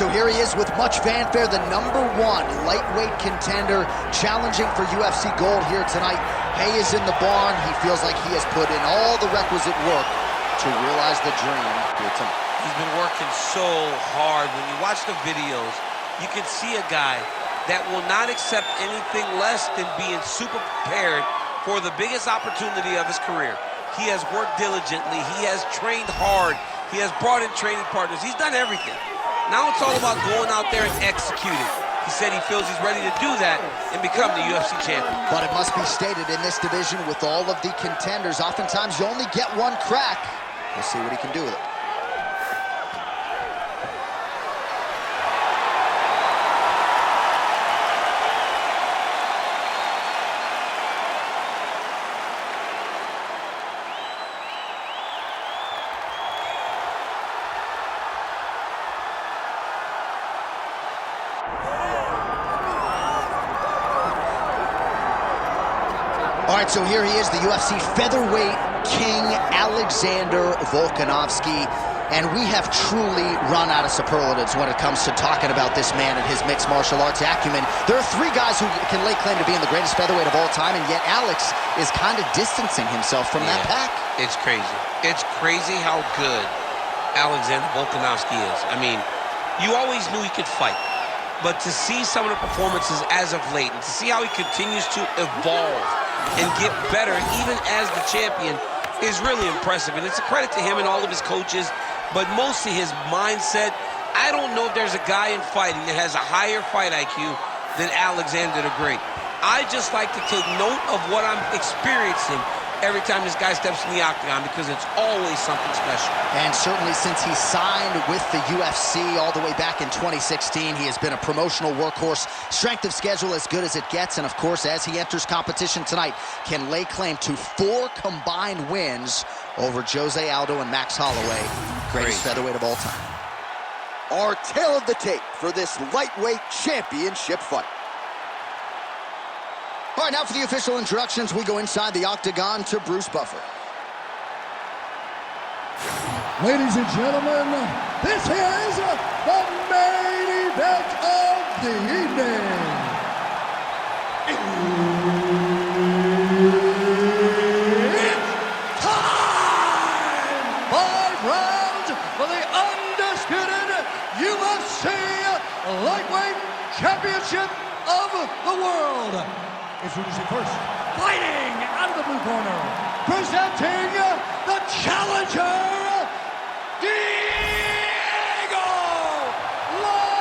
So here he is with much fanfare, the #1 lightweight contender, challenging for UFC gold here tonight. Hay is in the barn. He feels like he has put in all the requisite work to realize the dream here tonight. He's been working so hard. When you watch the videos, you can see a guy that will not accept anything less than being super prepared for the biggest opportunity of his career. He has worked diligently. He has trained hard. He has brought in training partners. He's done everything. Now it's all about going out there and executing. He said he feels he's ready to do that and become the UFC champion. But it must be stated, in this division with all of the contenders, oftentimes you only get one crack. We'll see what he can do with it. All right, so here he is, the UFC featherweight king, Alexander Volkanovski. And we have truly run out of superlatives when it comes to talking about this man and his mixed martial arts acumen. There are 3 guys who can lay claim to being the greatest featherweight of all time, and yet Alex is kind of distancing himself from that pack. It's crazy. It's crazy how good Alexander Volkanovski is. I mean, you always knew he could fight. But to see some of the performances as of late, and to see how he continues to evolve and get better even as the champion is really impressive. And it's a credit to him and all of his coaches, but mostly his mindset. I don't know if there's a guy in fighting that has a higher fight IQ than Alexander the Great. I just like to take note of what I'm experiencing every time this guy steps in the octagon, because it's always something special. And certainly since he signed with the UFC all the way back in 2016, he has been a promotional workhorse, strength of schedule as good as it gets, and of course, as he enters competition tonight, can lay claim to 4 combined wins over Jose Aldo and Max Holloway, greatest featherweight of all time. Our tale of the tape for this lightweight championship fight. All right, now for the official introductions, we go inside the octagon to Bruce Buffer. Ladies and gentlemen, this is the main event of the evening. It's time! 5 rounds for the undisputed UFC Lightweight Championship of the World. Introducing first, fighting out of the blue corner, presenting the challenger, Diego Lopes!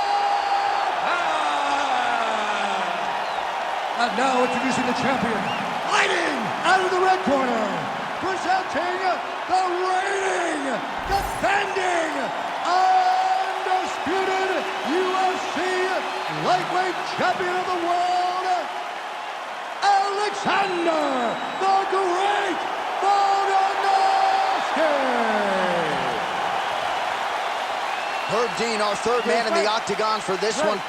And now introducing the champion, fighting out of the red corner, presenting the reigning, defending, undisputed UFC Lightweight Champion of the World, Alexander the Great Volkanovski! Herb Dean, our 3rd man in the octagon for this one.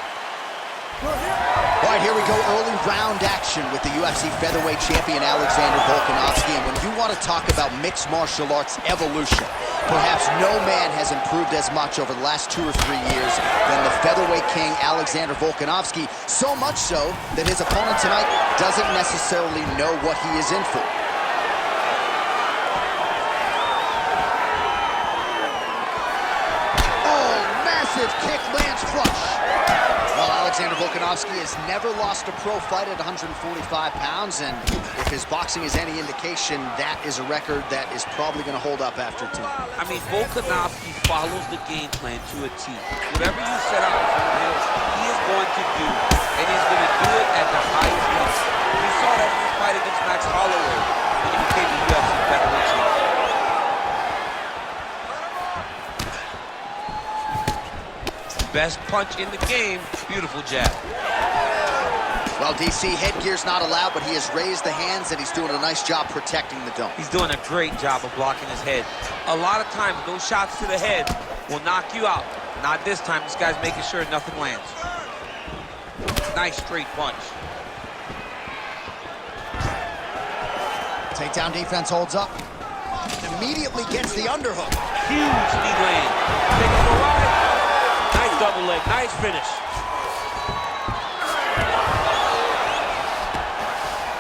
All right, here we go, early round action with the UFC featherweight champion Alexander Volkanovski. And when you want to talk about mixed martial arts evolution, perhaps no man has improved as much over the last 2 or 3 years than the featherweight king Alexander Volkanovski. So much so that his opponent tonight doesn't necessarily know what he is in for. Oh, massive kick lands flush. Well, Alexander Volkanovski has never lost a pro fight at 145 pounds, and if his boxing is any indication, that is a record that is probably going to hold up after tonight. I mean, Volkanovski follows the game plan to a T. Whatever you set out for him, he is going to do, and he's going to do it at the highest level. We saw that in his fight against Max Holloway when he became the UFC featherweight champion. Best punch in the game, beautiful jab. Well, DC, headgear's not allowed, but he has raised the hands, and he's doing a nice job protecting the dome. He's doing a great job of blocking his head. A lot of times, those shots to the head will knock you out. Not this time. This guy's making sure nothing lands. Nice straight punch. Takedown defense holds up. Immediately gets the underhook. Huge knee land. Taking the right. Nice double leg. Nice finish.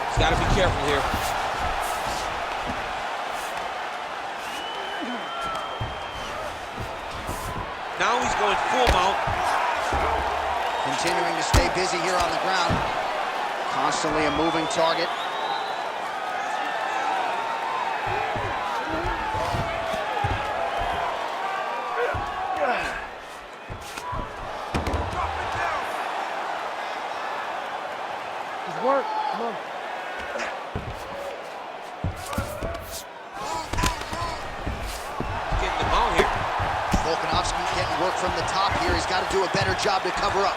He's got to be careful here. Now he's going full mount. Continuing to stay busy here on the ground. Constantly a moving target. Just work. Come on. Getting the mount here. Volkanovski getting work from the top here. He's got to do a better job to cover up.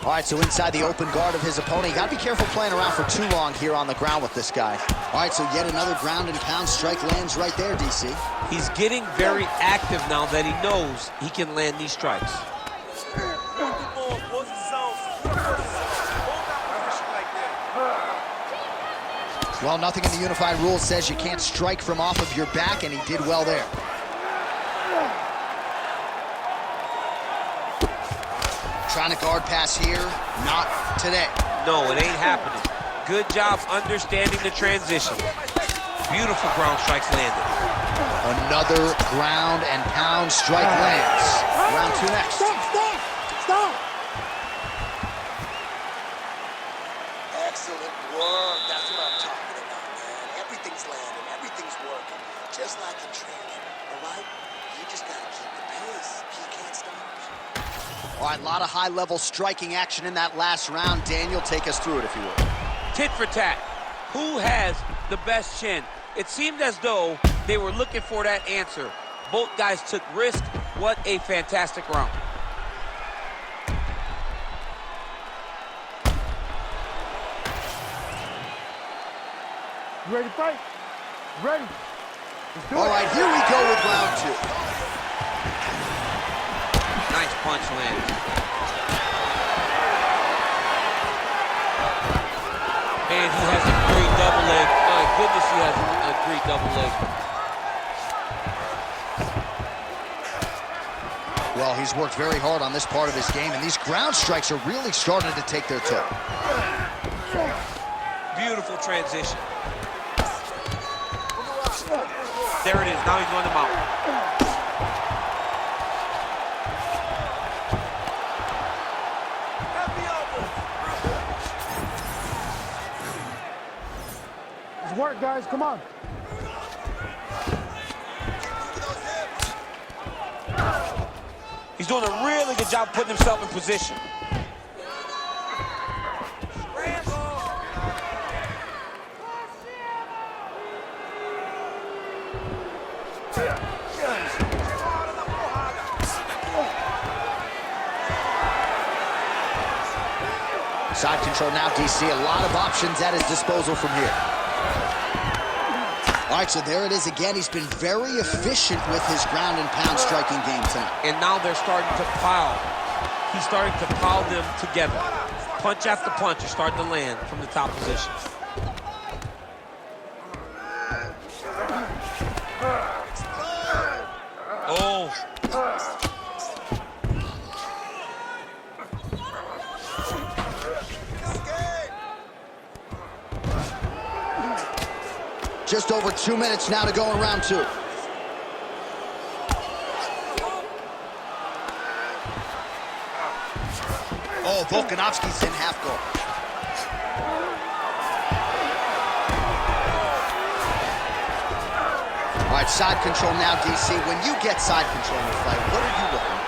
All right, so inside the open guard of his opponent. You got to be careful playing around for too long here on the ground with this guy. All right, so yet another ground and pound strike lands right there, DC. He's getting very active now that he knows he can land these strikes. Well, nothing in the unified rules says you can't strike from off of your back, and he did well there. Trying to guard pass here, not today. No, it ain't happening. Good job understanding the transition. Beautiful ground strikes landed. Another ground and pound strike lands. Round two next. Stop! Excellent work. That's what I'm talking about, man. Everything's landing. Everything's working. Just like in training, all right? You just got to keep the pace. He can't stop. All right, a lot of high-level striking action in that last round. Daniel, take us through it, if you will. Tit for tat. Who has the best chin? It seemed as though they were looking for that answer. Both guys took risk. What a fantastic round. You ready to fight? Ready? Let's do it. All right, here we go with round two. Nice punch lands. And he has a great double leg. My goodness, he has a great double leg. Well, he's worked very hard on this part of his game, and these ground strikes are really starting to take their toll. Beautiful transition. There it is. Now he's going to mount. Let's work, guys. Come on. He's doing a really good job putting himself in position. Side control now, DC. A lot of options at his disposal from here. All right, so there it is again. He's been very efficient with his ground and pound striking game tonight. And now they're starting to pile. He's starting to pile them together. Punch after punch is starting to land from the top position. Oh. Just over 2 minutes now to go in round two. Oh, Volkanovski's in half guard. All right, side control now, DC. When you get side control in the fight, what are you looking at?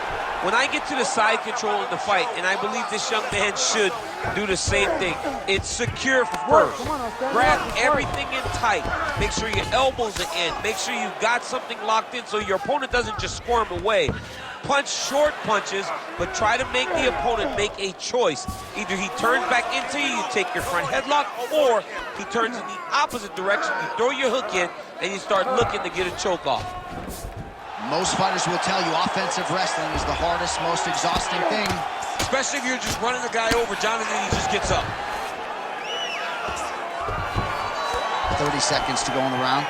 When I get to the side control in the fight, and I believe this young man should do the same thing, it's secure first. Grab everything in tight. Make sure your elbows are in. Make sure you've got something locked in so your opponent doesn't just squirm away. Punch short punches, but try to make the opponent make a choice. Either he turns back into you, you take your front headlock, or he turns in the opposite direction, you throw your hook in, and you start looking to get a choke off. Most fighters will tell you offensive wrestling is the hardest, most exhausting thing. Especially if you're just running the guy over, Jonathan, he just gets up. 30 seconds to go in the round.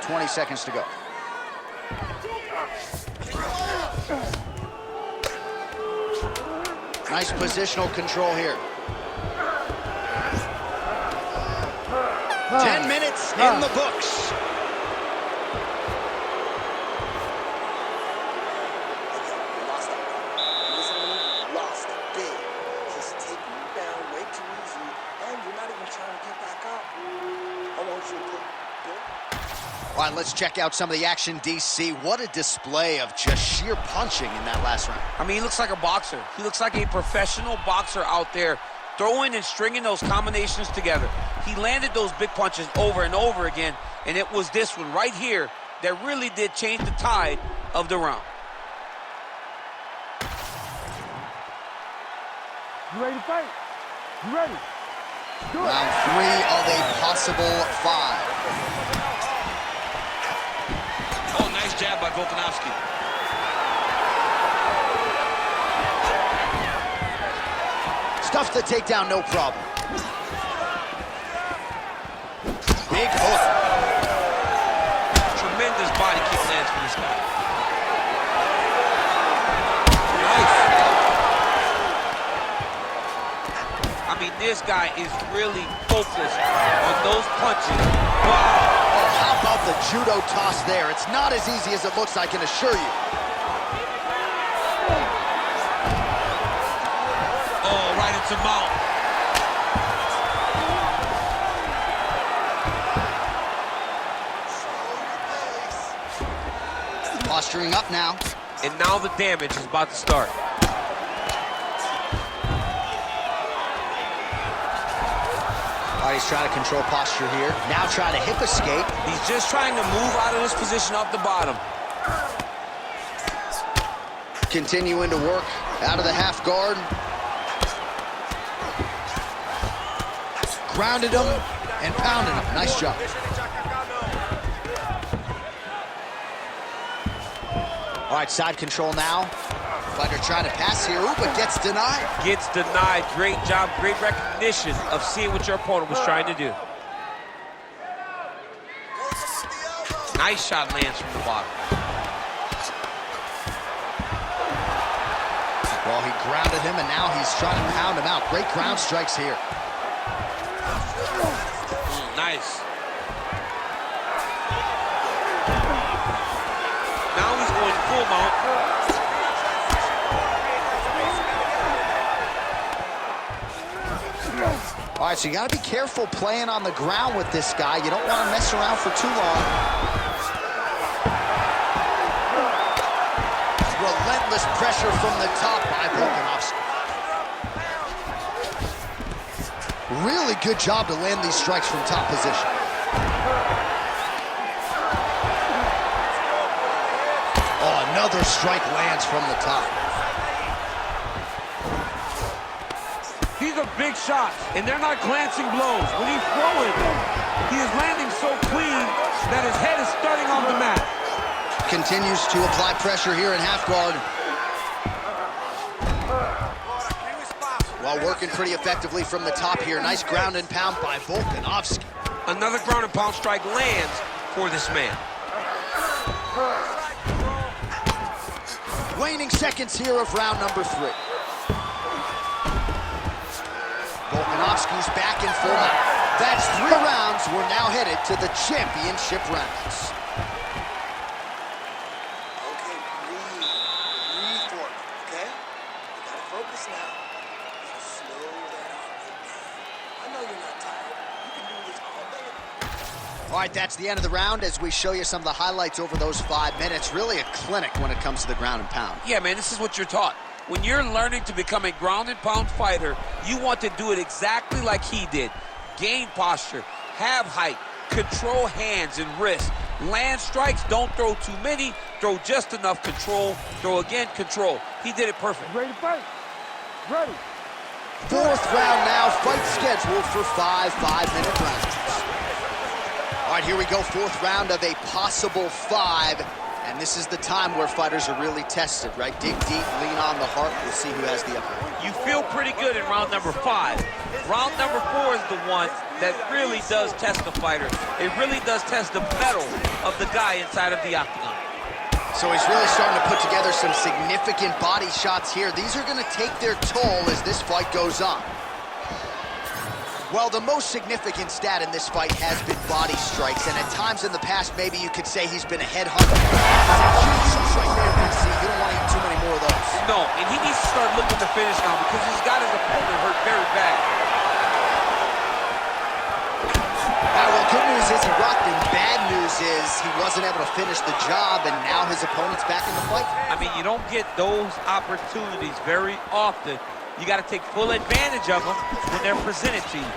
20 seconds to go. Nice positional control here. 10 minutes in the books. Lost big. He's taking you down way too easy, and you're not even trying to get back up. I want you to put. All right, let's check out some of the action, DC. What a display of just sheer punching in that last round. I mean, he looks like a boxer. He looks like a professional boxer out there, throwing and stringing those combinations together. He landed those big punches over and over again, and it was this one right here that really did change the tide of the round. You ready to fight? You ready? Do it. Round 3 of a possible 5. Oh, nice jab by Volkanovski. Stuffed the takedown, no problem. Big hook. Tremendous body kick lands for this guy. Nice. I mean, this guy is really focused on those punches. Wow. Oh, how about the judo toss there? It's not as easy as it looks, I can assure you. Oh, right into mouth. Posturing up now. And now the damage is about to start. All right, he's trying to control posture here. Now trying to hip escape. He's just trying to move out of this position off the bottom. Continuing to work out of the half guard. Grounded him and pounded him. Nice job. All right, side control now. Fighter trying to pass here, ooh, but gets denied. Gets denied. Great job, great recognition of seeing what your opponent was trying to do. Nice shot lands from the bottom. Well, he grounded him, and now he's trying to pound him out. Great ground strikes here. Nice. Now he's going full mount. All right, so you got to be careful playing on the ground with this guy. You don't want to mess around for too long. Relentless pressure from the top by Volkanovski. Really good job to land these strikes from top position. Oh, another strike lands from the top. These are big shots, and they're not glancing blows. When he's throwing, he is landing so clean that his head is starting on the mat. Continues to apply pressure here in half guard. While working pretty effectively from the top here. Nice ground and pound by Volkanovski. Another ground and pound strike lands for this man. Waning seconds here of round number 3. Volkanovski's back in full mount. That's 3 rounds. We're now headed to the championship rounds. Okay, breathe for me, okay? You gotta focus now. Slow down. I know you're not tired. You can do this all day. All right, that's the end of the round as we show you some of the highlights over those 5 minutes. Really a clinic when it comes to the ground and pound. Yeah, man, this is what you're taught. When you're learning to become a ground and pound fighter, you want to do it exactly like he did. Gain posture, have height, control hands and wrists. Land strikes, don't throw too many, throw just enough, control, throw again, control. He did it perfect. Ready to fight? Ready. 4th round now, fight scheduled for 5 5-minute rounds. All right, here we go, 4th round of a possible 5. And this is the time where fighters are really tested, right? Dig deep, lean on the heart. We'll see who has the upper hand. You feel pretty good in round number 5. Round number 4 is the one that really does test the fighter. It really does test the mettle of the guy inside of the octagon. So he's really starting to put together some significant body shots here. These are going to take their toll as this fight goes on. Well, the most significant stat in this fight has been body strikes, and at times in the past, maybe you could say he's been a headhunter. Huge right there, DC. You don't want to eat too many more of those. No, and he needs to start looking to finish now because he's got his opponent hurt very bad. Well, good news is he rocked him. Bad news is he wasn't able to finish the job, and now his opponent's back in the fight. I mean, you don't get those opportunities very often. You got to take full advantage of them when they're presented to you.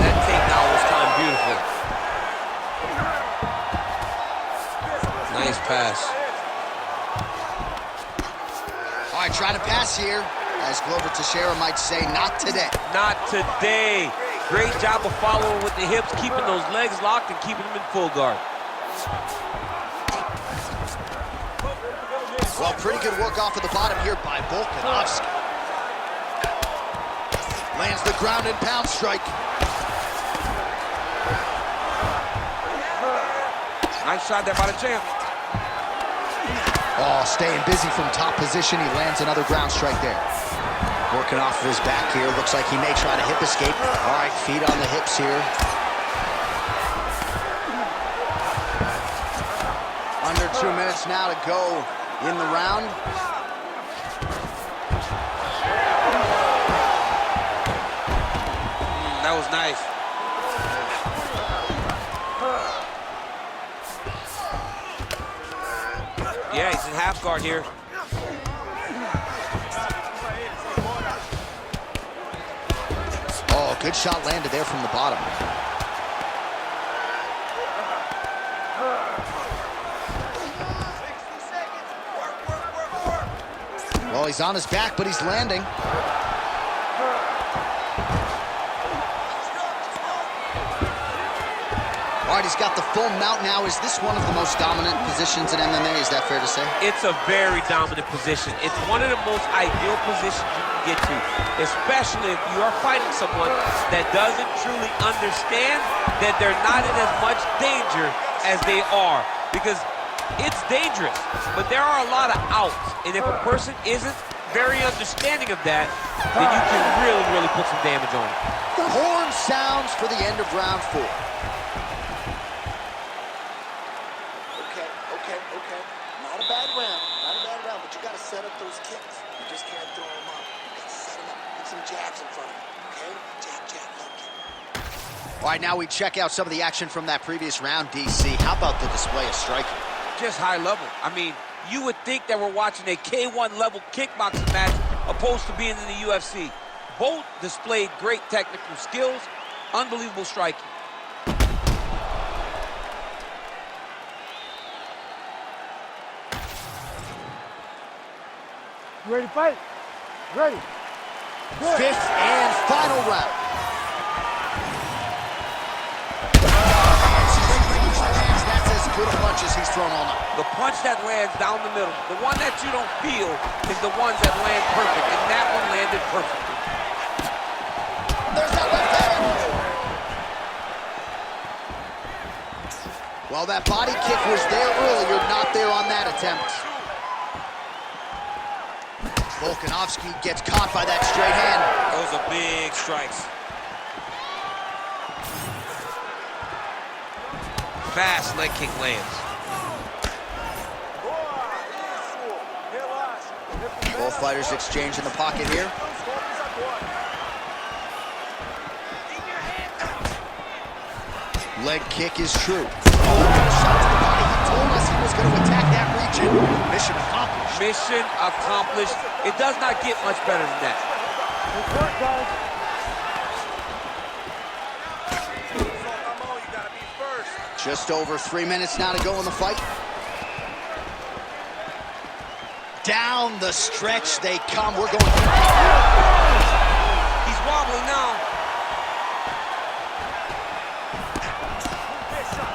That takedown was timed beautifully. Nice pass. All right, trying to pass here. As Glover Teixeira might say, not today. Not today. Great job of following with the hips, keeping those legs locked and keeping them in full guard. Well, pretty good work off of the bottom here by Volkanovski. Lands the ground and pound strike. Nice shot there by the champ. Oh, staying busy from top position. He lands another ground strike there. Working off of his back here. Looks like he may try to hip escape. All right, feet on the hips here. Under 2 minutes now to go in the round. That was nice. Yeah, he's in half guard here. Oh, good shot landed there from the bottom. Well, he's on his back, but he's landing. All right, he's got the full mount now. Is this one of the most dominant positions in MMA? Is that fair to say? It's a very dominant position. It's one of the most ideal positions you can get to, especially if you are fighting someone that doesn't truly understand that they're not in as much danger as they are. Because it's dangerous, but there are a lot of outs. And if a person isn't very understanding of that, then you can really, really put some damage on it. The horn sounds for the end of round 4. Okay. Not a bad round, but you got to set up those kicks. You just can't throw them up. You got to set them up. Put some jabs in front of them, okay? Jab, low kick. All right, now we check out some of the action from that previous round, DC. How about the display of striking? Just high level. I mean, you would think that we're watching a K1 level kickboxing match opposed to being in the UFC. Both displayed great technical skills, unbelievable striking. You ready to fight? Ready. Good. 5th and final round. That's as good a punch as he's thrown all night. The punch that lands down the middle, the one that you don't feel, is the ones that land perfect, and that one landed perfectly. There's that left hand. Well, that body kick was there earlier, not there on that attempt. Volkanovski gets caught by that straight hand. Those are big strikes. Fast leg kick lands. Both fighters exchange in the pocket here. Leg kick is true. Shot to the body. He told us he was going to attack that region. Mission accomplished. Mission accomplished. It does not get much better than that. Just over 3 minutes now to go in the fight. Down the stretch they come. We're going. He's wobbling now.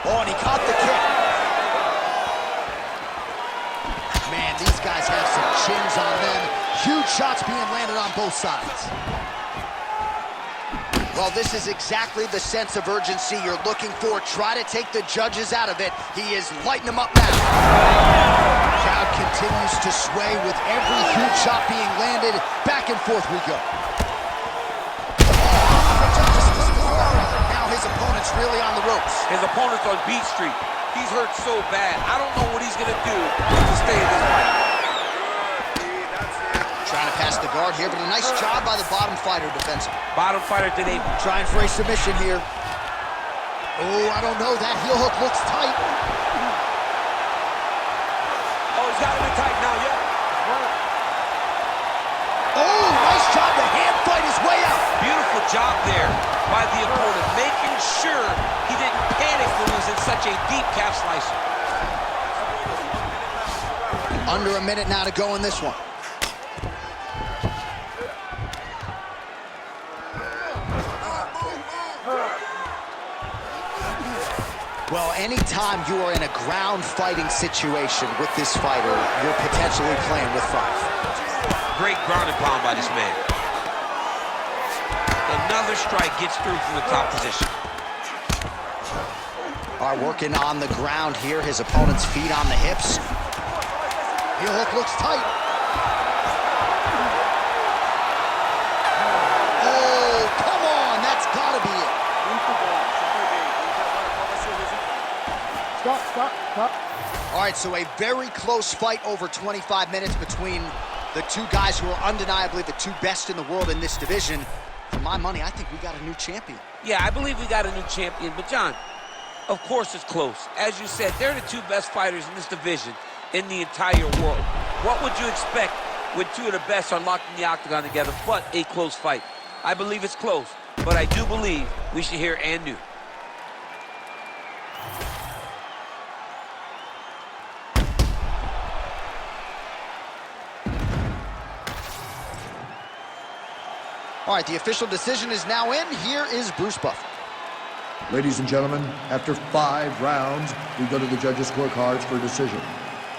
Oh, and he caught the kick. chins on them. Huge shots being landed on both sides. Well, this is exactly the sense of urgency you're looking for. Try to take the judges out of it. He is lighting them up now. Crowd continues to sway with every huge shot being landed. Back and forth we go. Now his opponent's really on the ropes. His opponent's on Beat Street. He's hurt so bad. I don't know what he's going to do to stay in this fight. Trying to pass the guard here, but a nice job by the bottom fighter defensively. Bottom fighter today. Trying for a submission here. Oh, I don't know. That heel hook looks tight. Oh, he's got him in tight now, yeah. Oh, nice job to hand fight his way out. Beautiful job there by the opponent, making sure he didn't panic when he was in such a deep calf slicer. Under a minute now to go in this one. Well, anytime you are in a ground fighting situation with this fighter, you're potentially playing with fire. Great ground and pound by this man. Another strike gets through from the top position. Are working on the ground here. His opponent's feet on the hips. Heel hook looks tight. Oh, come on. That's got to be it. Stop. All right, so a very close fight over 25 minutes between the two guys who are undeniably the two best in the world in this division. For my money, I think we got a new champion. Yeah, I believe we got a new champion. But, John, of course it's close. As you said, they're the two best fighters in this division in the entire world. What would you expect when two of the best are locked in the octagon together but a close fight? I believe it's close, but I do believe we should hear and new. All right, the official decision is now in. Here is Bruce Buffer. Ladies and gentlemen, after 5 rounds, we go to the judges' scorecards for a decision.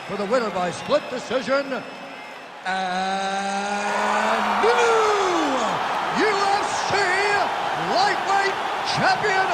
For the winner by split decision, and new UFC lightweight champion